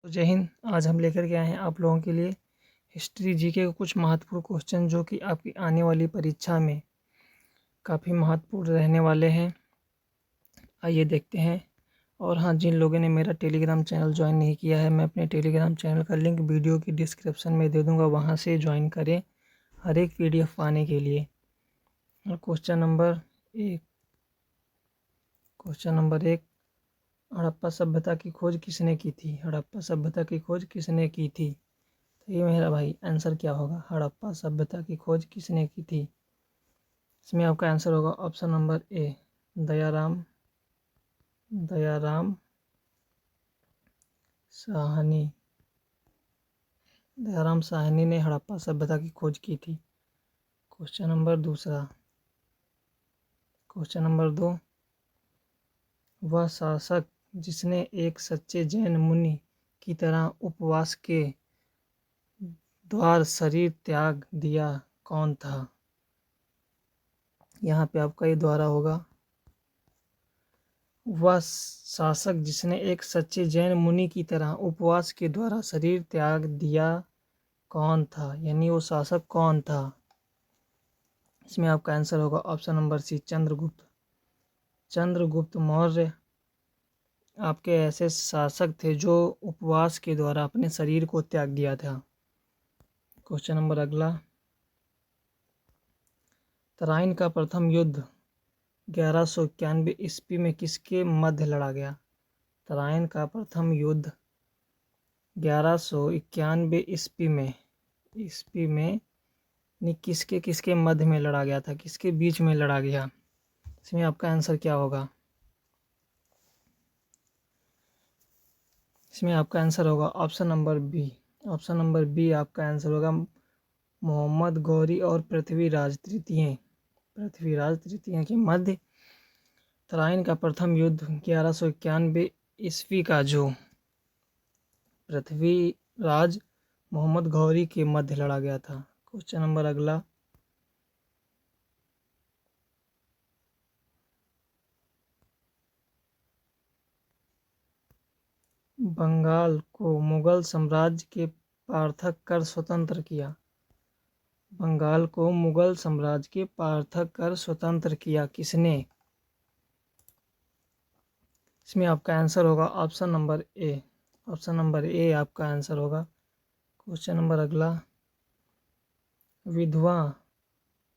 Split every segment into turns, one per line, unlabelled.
तो जय हिंद। आज हम लेकर के आए हैं आप लोगों के लिए हिस्ट्री जीके के कुछ महत्वपूर्ण क्वेश्चन जो कि आपकी आने वाली परीक्षा में काफ़ी महत्वपूर्ण रहने वाले हैं। आइए देखते हैं। और हाँ, जिन लोगों ने मेरा टेलीग्राम चैनल ज्वाइन नहीं किया है, मैं अपने टेलीग्राम चैनल का लिंक वीडियो की डिस्क्रिप्शन में दे दूँगा, वहाँ से ज्वाइन करें हर एक PDF पाने के लिए। और क्वेश्चन नंबर एक, हड़प्पा सभ्यता की खोज किसने की थी? हड़प्पा सभ्यता की खोज किसने की थी? तो ये मेरा भाई आंसर क्या होगा? हड़प्पा सभ्यता की खोज किसने की थी? इसमें आपका आंसर होगा ऑप्शन नंबर ए, दयाराम साहनी। दयाराम साहनी ने हड़प्पा सभ्यता की खोज की थी। क्वेश्चन नंबर दो, वह शासक जिसने एक सच्चे जैन मुनि की तरह उपवास के द्वारा शरीर त्याग दिया कौन था? यहाँ पे आपका ये द्वारा होगा, वह शासक जिसने एक सच्चे जैन मुनि की तरह उपवास के द्वारा शरीर त्याग दिया कौन था? यानी वो शासक कौन था? इसमें आपका आंसर होगा option number C, Chandragupta. Chandragupta Maurya आपके ऐसे शासक थे जो उपवास के द्वारा अपने शरीर को त्याग दिया था। क्वेश्चन नंबर अगला, तराइन का प्रथम युद्ध 1191 ईस्वी में किसके मध्य लड़ा गया? तराइन का प्रथम युद्ध 1191 ईस्वी में किसके मध्य में लड़ा गया था? किसके बीच में लड़ा गया? इसमें आपका आंसर क्या होगा? इसमें आपका आंसर होगा option number B. Option number B आपका आंसर होगा, मोहम्मद गौरी और पृथ्वीराज तृतीय के मध्य तराइन का प्रथम युद्ध 1191 ईस्वी का जो पृथ्वीराज मोहम्मद गौरी के मध्य लड़ा गया था। क्वेश्चन नंबर अगला, बंगाल को मुगल साम्राज्य के पार्थक कर स्वतंत्र किया। बंगाल को मुगल साम्राज्य के पार्थक कर स्वतंत्र किया किसने? इसमें आपका आंसर होगा ऑप्शन नंबर ए। ऑप्शन नंबर ए आपका आंसर होगा। क्वेश्चन नंबर अगला, विधवा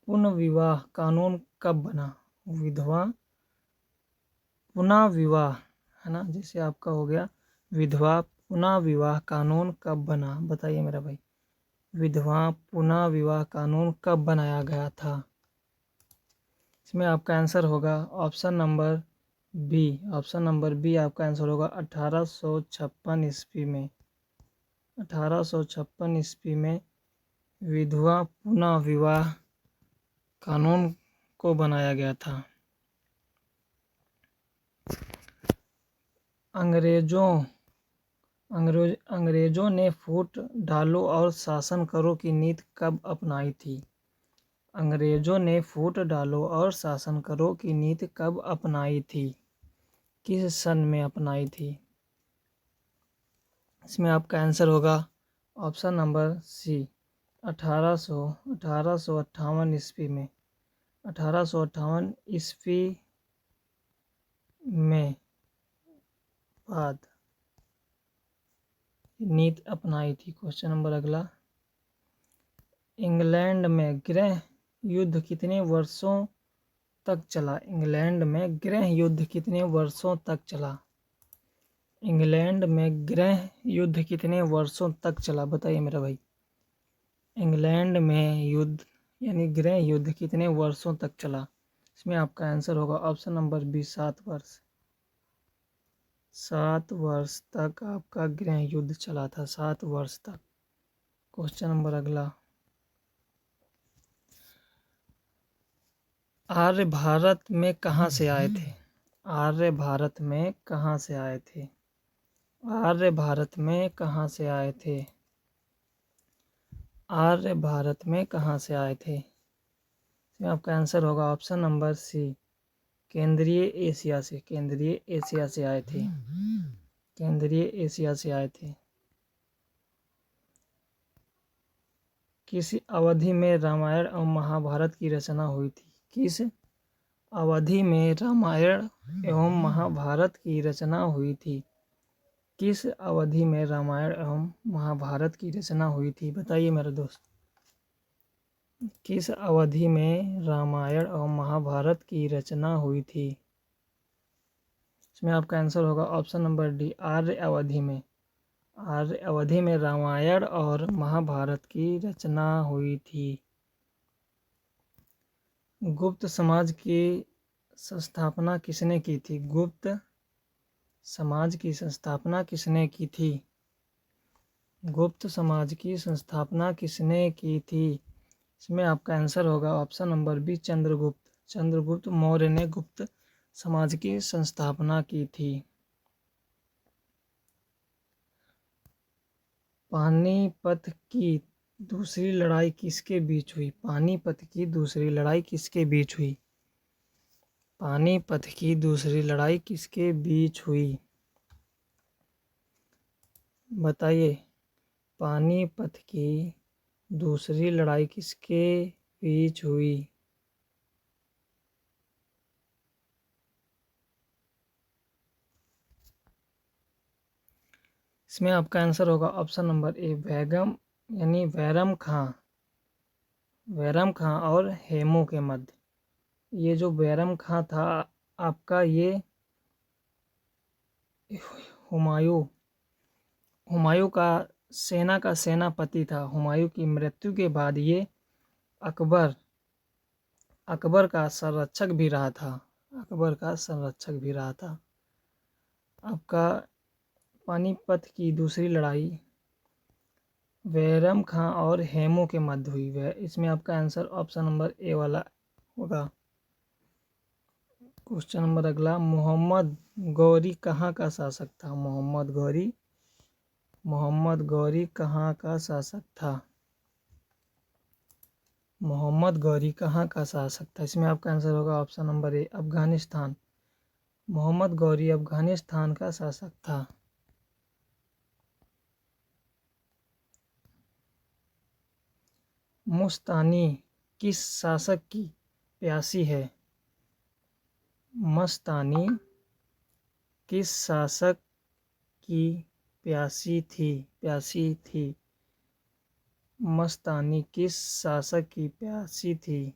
पुनर्विवाह कानून कब बना? विधवा पुनः विवाह है ना, जैसे आपका हो गया विधवा पुनः विवाह कानून कब बना? बताइए मेरा भाई, विधवा पुनः विवाह कानून कब बनाया गया था? इसमें आपका आंसर होगा option number B. Option number B आपका आंसर होगा 1856 ईस्वी में। 1856 ईस्वी में विधवा पुनः विवाह कानून को बनाया गया था। अंग्रेजों ने फूट डालो और शासन करो की नीति कब अपनाई थी? अंग्रेजों ने फूट डालो और शासन करो की नीति कब अपनाई थी? किस सन में अपनाई थी? इसमें आपका आंसर होगा ऑप्शन नंबर सी, 1858 ईस्वी में। 1858 ईस्वी में बाद नीति अपनाई थी। क्वेश्चन नंबर अगला, इंग्लैंड में गृह युद्ध कितने वर्षों तक चला? इंग्लैंड में गृह युद्ध कितने वर्षों तक चला? इंग्लैंड में गृह युद्ध कितने वर्षों तक चला? बताइए मेरा भाई, इंग्लैंड में युद्ध यानी गृह युद्ध कितने वर्षों तक चला? इसमें आपका आंसर होगा ऑप्शन नंबर बी, 7 वर्ष। 7 वर्ष तक आपका गृह युद्ध चला था, 7 वर्ष तक। क्वेश्चन नंबर अगला, आर्य भारत में कहाँ से आए थे? आर्य भारत में कहाँ से आए थे? आर्य भारत में कहाँ से आए थे? आर्य भारत में कहाँ से आए थे? इसमें आपका आंसर होगा ऑप्शन नंबर सी, केंद्रीय एशिया से। केंद्रीय एशिया से आए थे। केंद्रीय एशिया से आए थे। किस अवधि में रामायण और महाभारत की रचना हुई थी? किस अवधि में रामायण एवं महाभारत की रचना हुई थी? किस अवधि में रामायण एवं महाभारत की रचना हुई थी? बताइए मेरे दोस्त, किस अवधि में रामायण एवं महाभारत की रचना हुई थी? इसमें आपका आंसर होगा ऑप्शन नंबर डी, आर्य अवधि में। आर्य अवधि में रामायण और महाभारत की रचना हुई थी। गुप्त समाज की संस्थापना किसने की थी? गुप्त समाज की संस्थापना किसने की थी? गुप्त समाज की संस्थापना किसने की थी? इसमें आपका आंसर होगा option number B, Chandragupta. Chandragupta Maurya ने गुप्त समाज की संस्थापना की थी। पानीपत की दूसरी लड़ाई किसके बीच हुई? पानीपत की दूसरी लड़ाई किसके बीच हुई? पानीपत की दूसरी लड़ाई किसके बीच हुई? बताइए, पानीपत की दूसरी लड़ाई किसके बीच हुई? इसमें आपका आंसर होगा ऑप्शन नंबर ए, बैगम यानी बैरम खां। बैरम खां और हेमू के मध्य। ये जो बैरम खां था आपका, ये हुमायूं हुमायूं का सेनापति था। हुमायूं की मृत्यु के बाद ये अकबर अकबर का संरक्षक भी रहा था। अकबर का संरक्षक भी रहा था। आपका पानीपत की दूसरी लड़ाई बैरम खां और हेमू के मध्य हुई है। इसमें आपका आंसर ऑप्शन नंबर ए वाला होगा। क्वेश्चन नंबर अगला, मोहम्मद गौरी कहाँ का शासक था? मोहम्मद गौरी कहाँ का शासक था? मोहम्मद गौरी कहाँ का शासक था? इसमें आपका आंसर होगा option number A, Afghanistan. Mohammad Ghori Afghanistan का शासक था। मुस्तानी किस शासक की प्यासी है? मस्तानी किस शासक की प्यासी थी? मस्तानी किस शासक की प्यासी थी?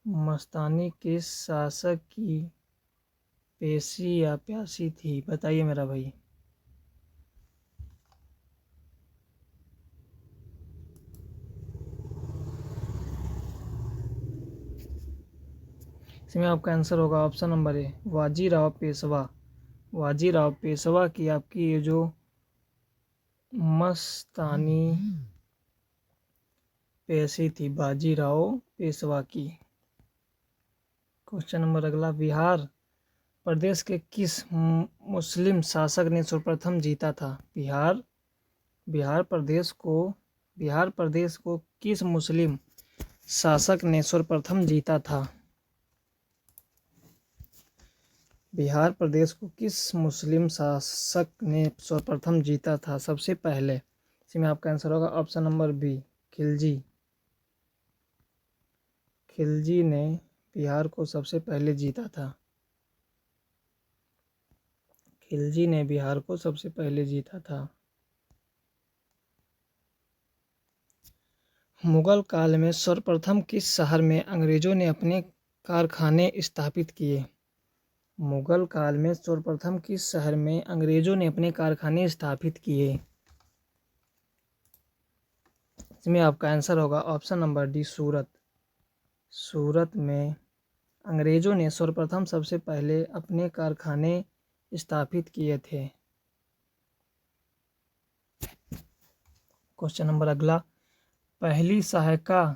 मस्तानी किस शासक की पेशी या प्यासी थी? बताइए मेरा भाई। इसमें आपका आंसर होगा ऑप्शन नंबर ए, बाजीराव पेशवा। बाजीराव पेशवा की आपकी ये जो मस्तानी पेशी थी, बाजीराव पेशवा की। क्वेश्चन नंबर अगला, बिहार प्रदेश के किस मुस्लिम शासक ने सर्वप्रथम जीता था? बिहार प्रदेश को किस मुस्लिम शासक ने सर्वप्रथम जीता था? बिहार प्रदेश को किस मुस्लिम शासक ने सर्वप्रथम जीता था सबसे पहले? इसमें आपका आंसर होगा option number B, Khilji. Khilji ने बिहार को सबसे पहले जीता था। खिलजी ने बिहार को सबसे पहले जीता था। मुगल काल में सर्वप्रथम किस शहर में अंग्रेजों ने अपने कारखाने स्थापित किए? मुगल काल में सर्वप्रथम किस शहर में अंग्रेजों ने अपने कारखाने स्थापित किए? इसमें आपका आंसर होगा ऑप्शन नंबर डी, सूरत। सूरत में अंग्रेजों ने सर्वप्रथम सबसे पहले अपने कारखाने स्थापित किए थे। क्वेश्चन नंबर अगला, पहली सहायका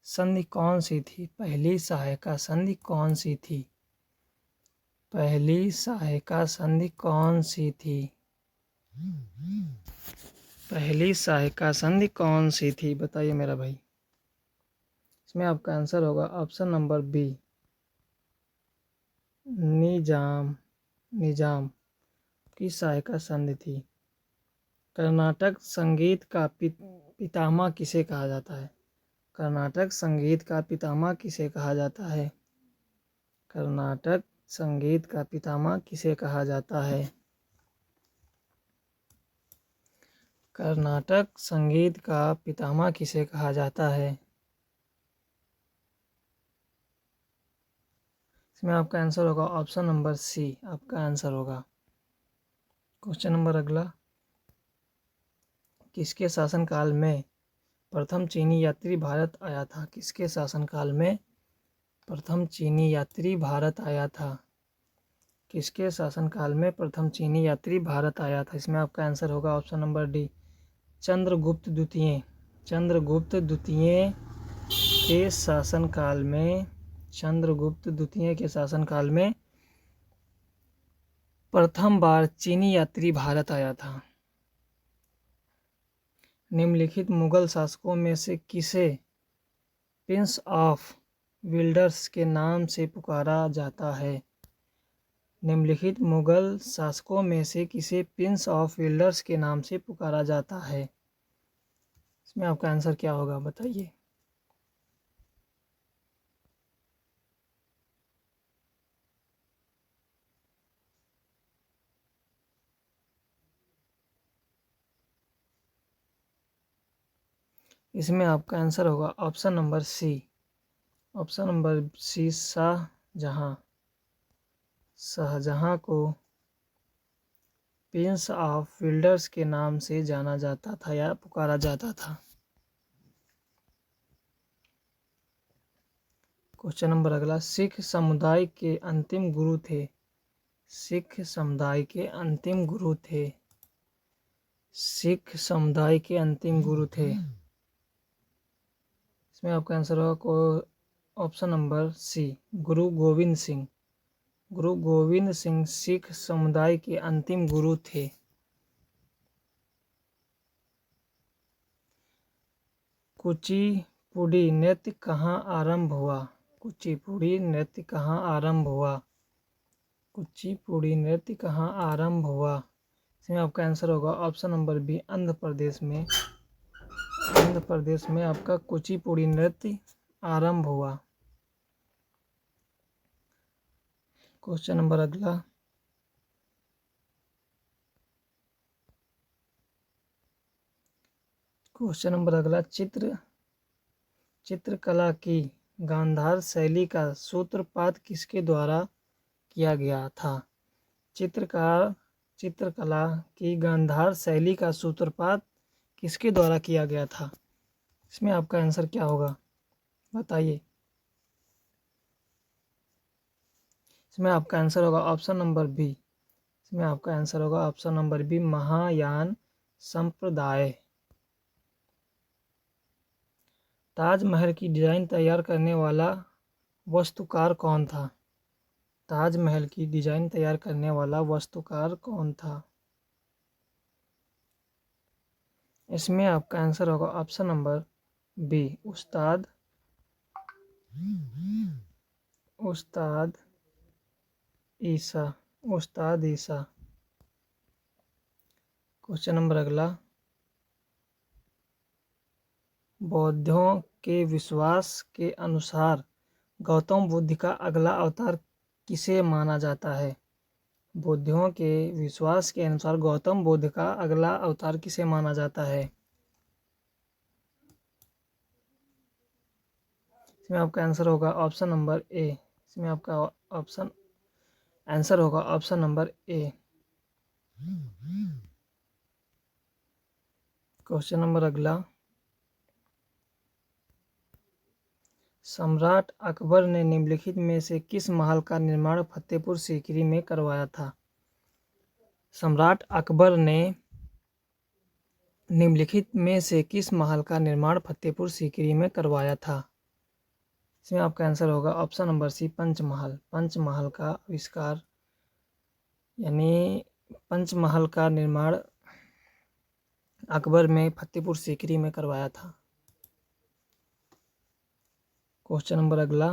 संधि कौन सी थी? पहली सहायका संधि कौन सी थी? पहली सहायका संधि कौन सी थी? पहली सहायका संधि कौन सी थी? बताइए मेरा भाई। इसमें आपका आंसर होगा ऑप्शन नंबर बी, निजाम। की सहायका संधि थी। कर्नाटक संगीत का पितामह किसे कहा जाता है? कर्नाटक संगीत का पितामह किसे कहा जाता है? कर्नाटक संगीत का पितामह किसे कहा जाता है? कर्नाटक संगीत का पितामह किसे कहा जाता है? इसमें आपका आंसर होगा ऑप्शन नंबर सी, आपका आंसर होगा। क्वेश्चन नंबर अगला, किसके शासनकाल में प्रथम चीनी यात्री भारत आया था? किसके शासनकाल में प्रथम चीनी यात्री भारत आया था? किसके शासनकाल में प्रथम चीनी यात्री भारत आया था? इसमें आपका आंसर होगा ऑप्शन नंबर डी, चंद्रगुप्त द्वितीय। चंद्रगुप्त द्वितीय के शासनकाल में, चंद्रगुप्त द्वितीय के शासनकाल में प्रथम बार चीनी यात्री भारत आया था। निम्नलिखित मुगल शासकों में से किसे प्रिंस ऑफ वेल्स के नाम से पुकारा जाता है? निम्नलिखित मुगल शासकों में से किसे प्रिंस ऑफ वेल्स के नाम से पुकारा जाता है? इसमें आपका आंसर क्या होगा, बताइए। इसमें आपका आंसर होगा option number C, option number C, Shahjahan. Shahjahan को प्रिंस ऑफ वेल्स के नाम से जाना जाता था या पुकारा जाता था। क्वेश्चन नंबर अगला, सिख समुदाय के अंतिम गुरु थे? सिख समुदाय के अंतिम गुरु थे? सिख समुदाय के अंतिम गुरु थे? इसमें आपका आंसर होगा ऑप्शन नंबर सी, गुरु गोविंद सिंह। गुरु गोविंद सिंह सिख समुदाय के अंतिम गुरु थे। कुचिपुड़ी नृत्य कहाँ आरंभ हुआ? कुचिपुड़ी नृत्य कहाँ आरंभ हुआ? कुचिपुड़ी नृत्य कहाँ आरंभ हुआ? इसमें आपका आंसर होगा option number B, Andhra Pradesh में। आंध्र प्रदेश में आपका कुचिपुड़ी नृत्य आरंभ हुआ। क्वेश्चन नंबर अगला, क्वेश्चन नंबर अगला, चित्रकला की गांधार शैली का सूत्रपात किसके द्वारा किया गया था? चित्रकला की गांधार शैली का सूत्रपात किसके द्वारा किया गया था? इसमें आपका आंसर क्या होगा, बताइए। इसमें आपका आंसर होगा ऑप्शन नंबर बी। इसमें आपका आंसर होगा ऑप्शन नंबर बी, महायान संप्रदाय। ताजमहल की डिजाइन तैयार करने वाला वास्तुकार कौन था? ताजमहल की डिजाइन तैयार करने वाला वास्तुकार कौन था? इसमें आपका आंसर होगा ऑप्शन नंबर बी, उस्ताद ईसा। उस्ताद ईसा। क्वेश्चन नंबर अगला, बौद्धों के विश्वास के अनुसार गौतम बुद्ध का अगला अवतार किसे माना जाता है? बौद्धों के विश्वास के अनुसार गौतम बुद्ध का अगला अवतार किसे माना जाता है? इसमें आपका आंसर होगा ऑप्शन नंबर ए। इसमें आपका ऑप्शन आंसर होगा ऑप्शन नंबर ए। क्वेश्चन नंबर अगला, सम्राट अकबर ने निम्नलिखित में से किस महल का निर्माण फतेहपुर सीकरी में करवाया था? सम्राट अकबर ने निम्नलिखित में से किस महल का निर्माण फतेहपुर सीकरी में करवाया था? इसमें आपका आंसर होगा option number C, Panchmahal. Panchmahal का आविष्कार यानी पंचमहल का निर्माण अकबर में फतेहपुर सीकरी में करवाया था। क्वेश्चन नंबर अगला,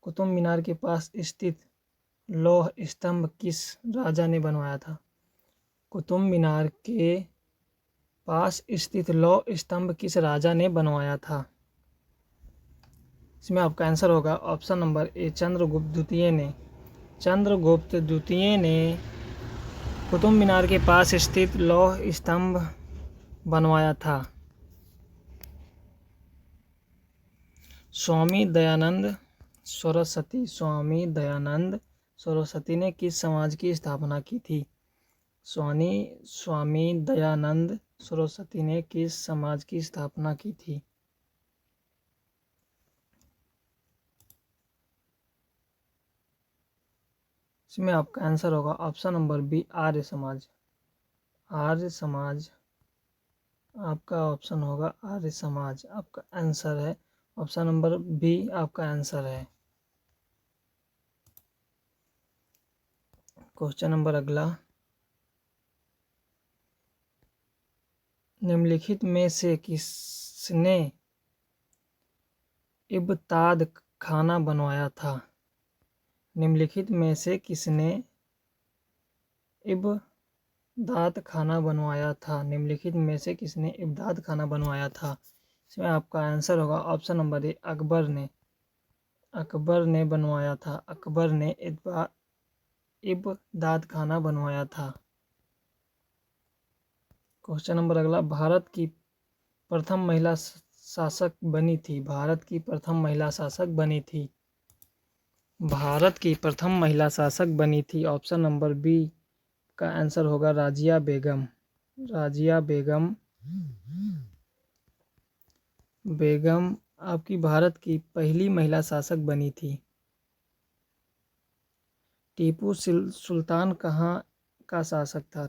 कुतुब मीनार के पास स्थित लौह स्तंभ किस राजा ने बनवाया था? कुतुब मीनार के पास स्थित लौह स्तंभ किस राजा ने बनवाया था? इसमें आपका आंसर होगा ऑप्शन नंबर ए, चंद्रगुप्त द्वितीय ने। चंद्रगुप्त द्वितीय ने कुतुब मीनार के पास स्थित लौह स्तंभ बनवाया था। स्वामी दयानंद सरस्वती ने किस समाज की स्थापना की थी? स्वामी दयानंद सरस्वती ने किस समाज की स्थापना की थी? इसमें आपका आंसर होगा option number B, Arya Samaj. Arya Samaj आपका ऑप्शन होगा, आर्य समाज आपका आंसर है। ऑप्शन नंबर बी आपका आंसर है। क्वेश्चन नंबर अगला, निम्नलिखित में से किसने इब्ताद खाना बनवाया था? निम्नलिखित में से किसने इब्ताद खाना बनवाया था? निम्नलिखित में से किसने इब्ताद खाना बनवाया था? इसमें आपका आंसर होगा ऑप्शन नंबर ए, अकबर ने। अकबर ने बनवाया था। अकबर ने इब्ताद खाना बनवाया था। क्वेश्चन नंबर अगला, भारत की प्रथम महिला शासक बनी थी। भारत की प्रथम महिला शासक बनी थी। भारत की प्रथम महिला शासक बनी थी। ऑप्शन नंबर बी का आंसर होगा राजिया बेगम। राजिया बेगम आपकी भारत की पहली महिला शासक बनी थी। टीपू सुल्तान कहाँ का शासक था?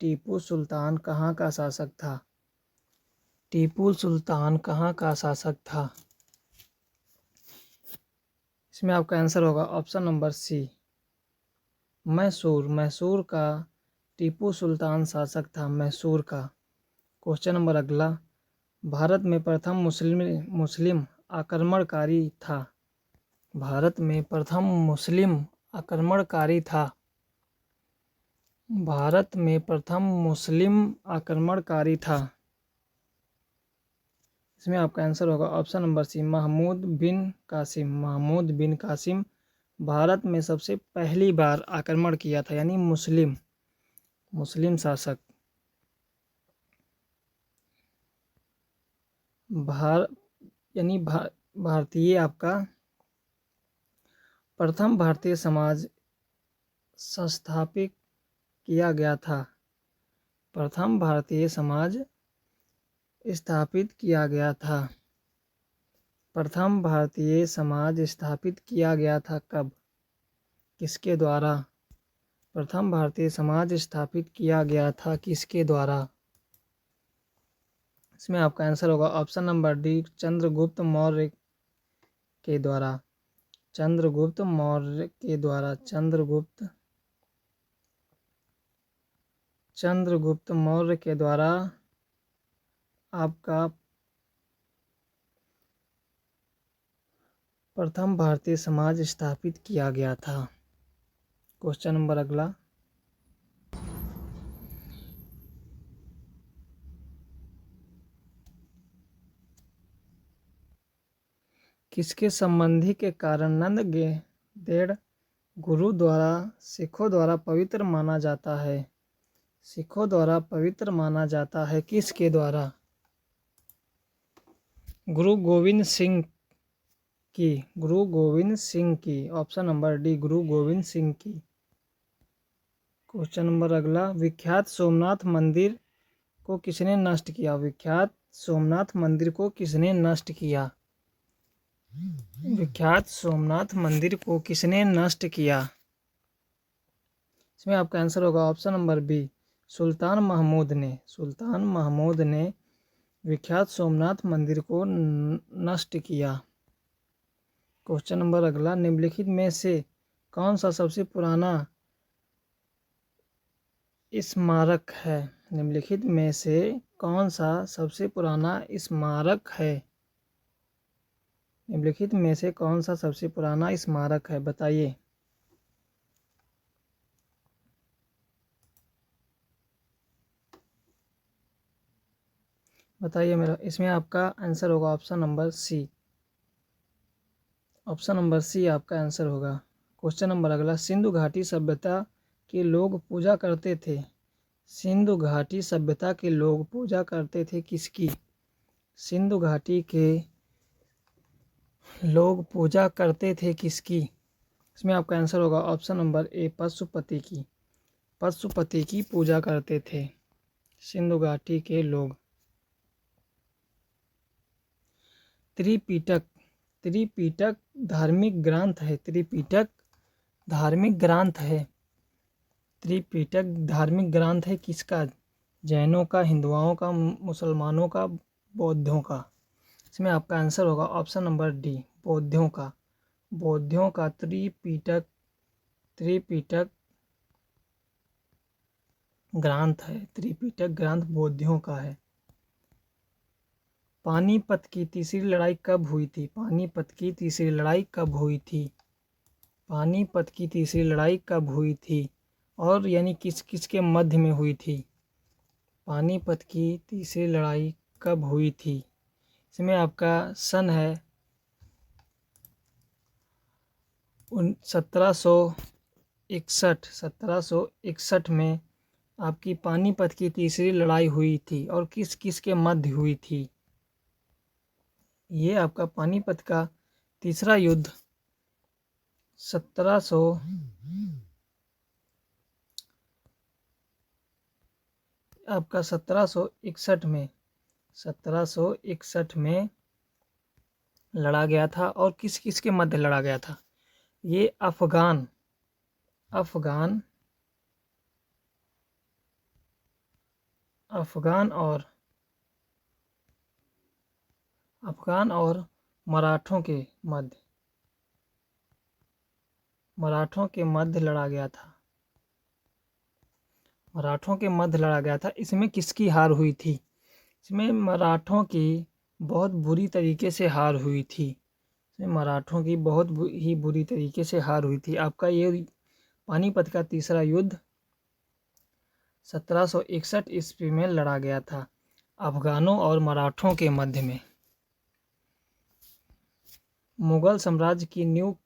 टीपू सुल्तान कहाँ का शासक था? टीपू सुल्तान कहाँ का शासक था? इसमें आपका आंसर होगा option number C, Mysore. Mysore का टीपू सुल्तान शासक था, मैसूर का। क्वेश्चन नंबर अगला, भारत में प्रथम मुस्लिम आक्रमणकारी था। भारत में प्रथम मुस्लिम आक्रमणकारी था। भारत में प्रथम मुस्लिम आक्रमणकारी था। इसमें आपका आंसर होगा ऑप्शन नंबर सी, महमूद बिन कासिम। महमूद बिन कासिम भारत में सबसे पहली बार आक्रमण किया था, यानी मुस्लिम शासक। भारतीय आपका प्रथम भारतीय समाज संस्थापित किया गया था। प्रथम भारतीय समाज स्थापित किया गया था। प्रथम भारतीय समाज स्थापित किया गया था कब? किसके द्वारा? प्रथम भारतीय समाज स्थापित किया गया था किसके द्वारा? इसमें आपका आंसर होगा option number D, Chandragupta Maurya के द्वारा। चंद्रगुप्त मौर्य के द्वारा। चंद्रगुप्त मौर्य के द्वारा आपका प्रथम भारतीय समाज स्थापित किया गया था। क्वेश्चन नंबर अगला, किसके संबंधी के कारण नंदगेड़ गुरु द्वारा सिखों द्वारा पवित्र माना जाता है? सिखों द्वारा पवित्र माना जाता है किसके द्वारा? गुरु गोविंद सिंह की। गुरु गोविंद सिंह की। ऑप्शन नंबर डी, गुरु गोविंद सिंह की। क्वेश्चन नंबर अगला, विख्यात सोमनाथ मंदिर को किसने नष्ट किया? विख्यात सोमनाथ मंदिर को किसने नष्ट किया? विख्यात सोमनाथ मंदिर को किसने नष्ट किया? इसमें आपका आंसर होगा ऑप्शन नंबर बी, सुल्तान महमूद ने। सुल्तान महमूद ने विख्यात सोमनाथ मंदिर को नष्ट किया। क्वेश्चन नंबर अगला, निम्नलिखित में से कौन सा सबसे पुराना स्मारक है? निम्नलिखित में से कौन सा सबसे पुराना स्मारक है? निम्नलिखित में से कौन सा सबसे पुराना स्मारक है, बताइए। बताइए मेरा, इसमें आपका आंसर होगा option number C. Option number C आपका आंसर होगा। क्वेश्चन नंबर अगला, सिंधु घाटी सभ्यता के लोग पूजा करते थे। सिंधु घाटी सभ्यता के लोग पूजा करते थे किसकी? सिंधु घाटी के लोग पूजा करते थे किसकी? इसमें आपका आंसर होगा ऑप्शन नंबर ए, पशुपति की। पशुपति की पूजा करते थे सिंधु घाटी के लोग। त्रिपिटक, त्रिपिटक धार्मिक ग्रंथ है। त्रिपिटक धार्मिक ग्रंथ है। त्रिपिटक धार्मिक ग्रंथ है किसका? जैनों का, हिंदुओं का, मुसलमानों का, बौद्धों का। इसमें आपका आंसर होगा ऑप्शन नंबर डी, बौद्धों का। बौद्धों का त्रिपिटक, त्रिपिटक ग्रंथ है। त्रिपिटक ग्रंथ बौद्धों का है। पानीपत की तीसरी लड़ाई कब हुई थी? पानीपत की तीसरी लड़ाई कब हुई थी? पानीपत की तीसरी लड़ाई कब हुई थी और यानी किस किस के मध्य में हुई थी? पानीपत की तीसरी लड़ाई कब हुई थी? इसमें आपका सन है 1761। 1761 में आपकी पानीपत की तीसरी लड़ाई हुई थी और किस किस के मध्य हुई थी? ये आपका पानीपत का तीसरा युद्ध 1761 में लड़ा गया था। और किस किस के मध्य लड़ा गया था? ये अफगान और मराठों के मध्य लड़ा गया था। मराठों के मध्य लड़ा गया था। इसमें किसकी हार हुई थी? इसमें मराठों की बहुत बुरी तरीके से हार हुई थी। इसमें मराठों की बहुत ही बुरी तरीके से हार हुई थी। आपका ये पानीपत का तीसरा युद्ध 1761 ईस्वी में लड़ा गया था अफगानों और मराठों के मध्य में। मुगल साम्राज्य की नींव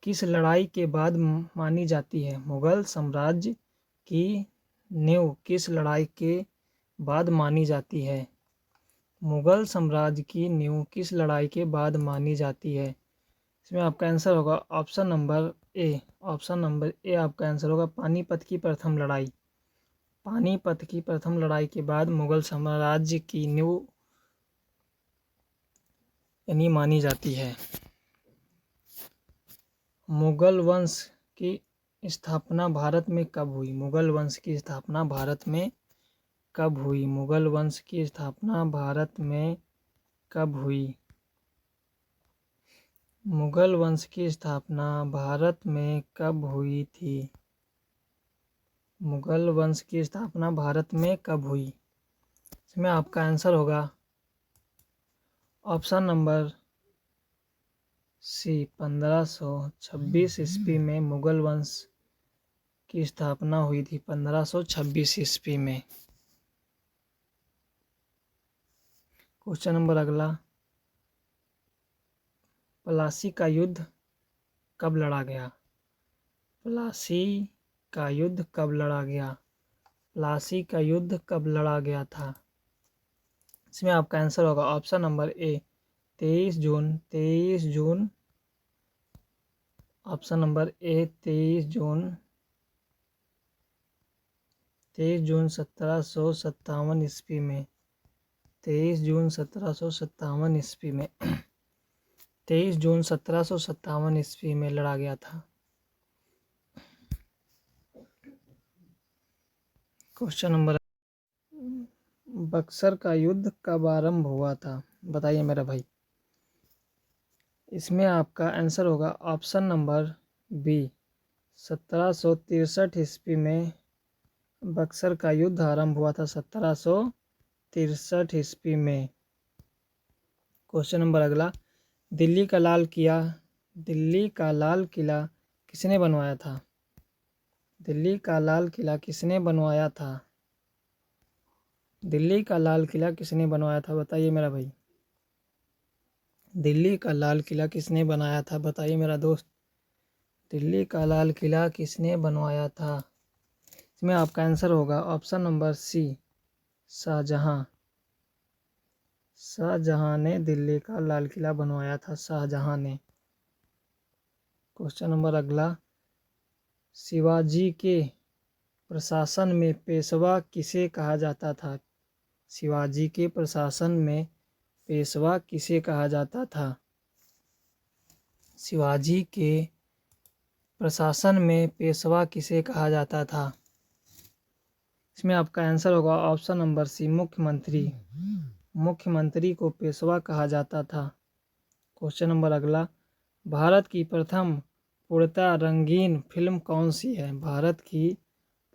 किस लड़ाई के बाद मानी जाती है? मुगल साम्राज्य की नींव किस लड़ाई के बाद मानी जाती है? मुगल साम्राज्य की नींव किस लड़ाई के बाद मानी जाती है? इसमें आपका आंसर होगा ऑप्शन नंबर ए। ऑप्शन नंबर ए आपका आंसर होगा पानीपत की प्रथम लड़ाई। पानीपत की प्रथम लड़ाई के बाद मुगल साम्राज्य की नींव यानी मानी जाती है। मुगल वंश की स्थापना भारत में कब हुई? मुगल वंश की स्थापना भारत में कब हुई? मुगल वंश की स्थापना भारत में कब हुई? मुगल वंश की स्थापना भारत में कब हुई थी? मुगल वंश की स्थापना भारत में कब हुई? इसमें आपका आंसर होगा ऑप्शन नंबर सी, 1526 ईस्वी में मुगल वंश की स्थापना हुई थी। 1526 ईस्वी में। क्वेश्चन नंबर अगला, प्लासी का युद्ध कब लड़ा गया? प्लासी का युद्ध कब लड़ा गया? प्लासी का युद्ध कब लड़ा गया था? इसमें आपका आंसर होगा ऑप्शन नंबर ए, 23 जून। 23 जून। ऑप्शन नंबर ए 23 जून। 23 जून 1757 ईस्वी में। 23 जून 1757 ईस्वी में 23 जून 1757 ईस्वी में लड़ा गया था। क्वेश्चन नंबर, बक्सर का युद्ध कब आरंभ हुआ था? बताइए मेरा भाई। इसमें आपका आंसर होगा ऑप्शन नंबर बी, 1763 ईस्वी में बक्सर का युद्ध आरंभ हुआ था। 1763 ईस्वी में। क्वेश्चन नंबर अगला, दिल्ली का लाल किला किसने बनवाया था? दिल्ली का लाल किला किसने बनवाया था? दिल्ली का लाल किला किसने बनवाया था, बताइए मेरा भाई। दिल्ली का लाल किला किसने बनाया था, बताइए मेरा दोस्त। दिल्ली का लाल किला किसने बनवाया था? इसमें आपका आंसर होगा option number C, Shahjahan. Shahjahan ने दिल्ली का लाल किला बनवाया था, शाहजहां ने। क्वेश्चन नंबर अगला, शिवाजी के प्रशासन में पेशवा किसे कहा जाता था? शिवाजी के प्रशासन में पेशवा किसे कहा जाता था? शिवाजी के प्रशासन में पेशवा किसे कहा जाता था? इसमें आपका आंसर होगा ऑप्शन नंबर सी, मुख्यमंत्री। मुख्यमंत्री को पेशवा कहा जाता था। क्वेश्चन नंबर अगला, भारत की प्रथम पूर्णतः रंगीन फिल्म कौन सी है? भारत की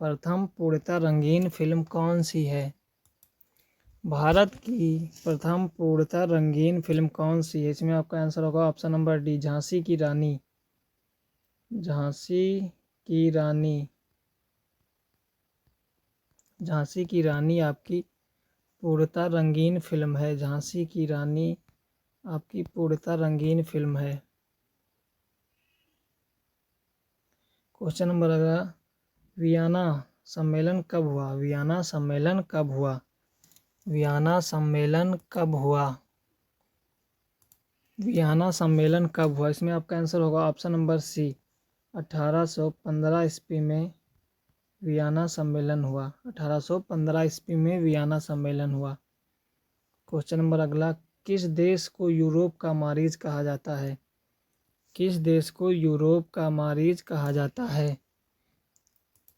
प्रथम पूर्णतः रंगीन फिल्म कौन सी है? भारत की प्रथम पूर्णतः रंगीन फिल्म कौन सी है? इसमें आपका आंसर होगा ऑप्शन नंबर डी, झांसी की रानी। झांसी की रानी। झांसी की रानी आपकी पूर्णतः रंगीन फिल्म है। झांसी की रानी आपकी पूर्णतः रंगीन फिल्म है। क्वेश्चन नंबर अगला, वियना सम्मेलन कब हुआ? वियना सम्मेलन कब हुआ? वियना सम्मेलन कब हुआ? वियना सम्मेलन कब हुआ? इसमें आपका आंसर होगा ऑप्शन नंबर सी, 1815 ईस्वी में वियना सम्मेलन हुआ। 1815 ईस्वी में वियना सम्मेलन हुआ। क्वेश्चन नंबर अगला, किस देश को यूरोप का मरीज कहा जाता है? किस देश को यूरोप का मरीज कहा जाता है?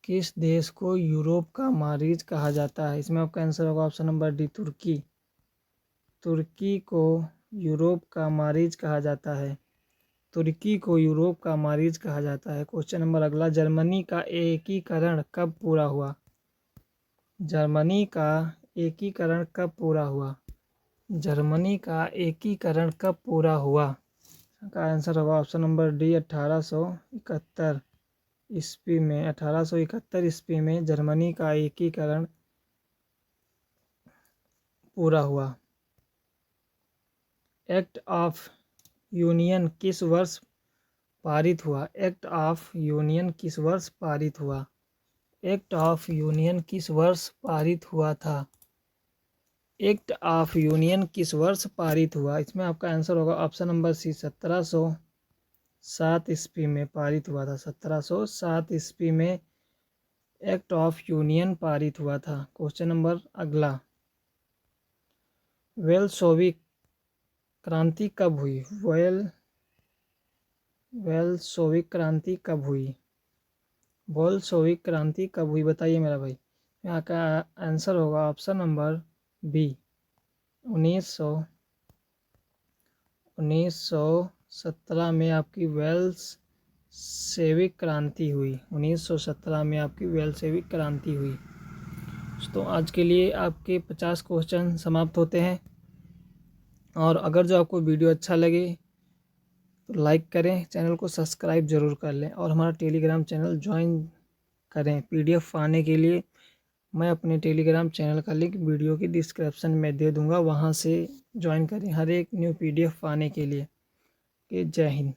किस देश को यूरोप का मरीज कहा जाता है? इसमें आपका आंसर होगा ऑप्शन नंबर डी, तुर्की। तुर्की को यूरोप का मरीज कहा जाता है। तुर्की को यूरोप का मरीज कहा जाता है। क्वेश्चन नंबर अगला, जर्मनी का एकीकरण कब पूरा हुआ? जर्मनी का एकीकरण कब पूरा हुआ? जर्मनी का एकीकरण कब पूरा हुआ? का आंसर होगा ऑप्शन नंबर डी, 1871 ईस्वी में। 1871 ईस्वी में जर्मनी का एकीकरण पूरा हुआ। एक्ट ऑफ यूनियन किस वर्ष पारित हुआ? एक्ट ऑफ यूनियन किस वर्ष पारित हुआ? एक्ट ऑफ यूनियन किस वर्ष पारित हुआ था? एक्ट ऑफ यूनियन किस वर्ष पारित हुआ? इसमें आपका आंसर होगा ऑप्शन नंबर सी, 1707 ईस्वी में पारित हुआ था। 1707 ईस्वी में एक्ट ऑफ यूनियन पारित हुआ था। क्वेश्चन नंबर अगला, वेल्सोविक क्रांति कब हुई? वेल्सोविक क्रांति कब हुई? बोल्शेविक क्रांति कब हुई, बताइए मेरा भाई। यहाँ का आंसर होगा ऑप्शन नंबर बी, 1917 में आपकी वेल्सशेविक क्रांति हुई। 1917 में आपकी वेल्सशेविक क्रांति हुई। तो आज के लिए आपके 50 क्वेश्चन समाप्त होते हैं। और अगर जो आपको वीडियो अच्छा लगे तो लाइक करें, चैनल को सब्सक्राइब जरूर कर लें और हमारा टेलीग्राम चैनल ज्वाइन करें। पीडीएफ पाने के लिए मैं अपने टेलीग्राम चैनल का लिंक वीडियो की डिस्क्रिप्शन में दे दूंगा, वहां से ज्वाइन करें हर एक न्यू पीडीएफ पाने के लिए। जय हिंद।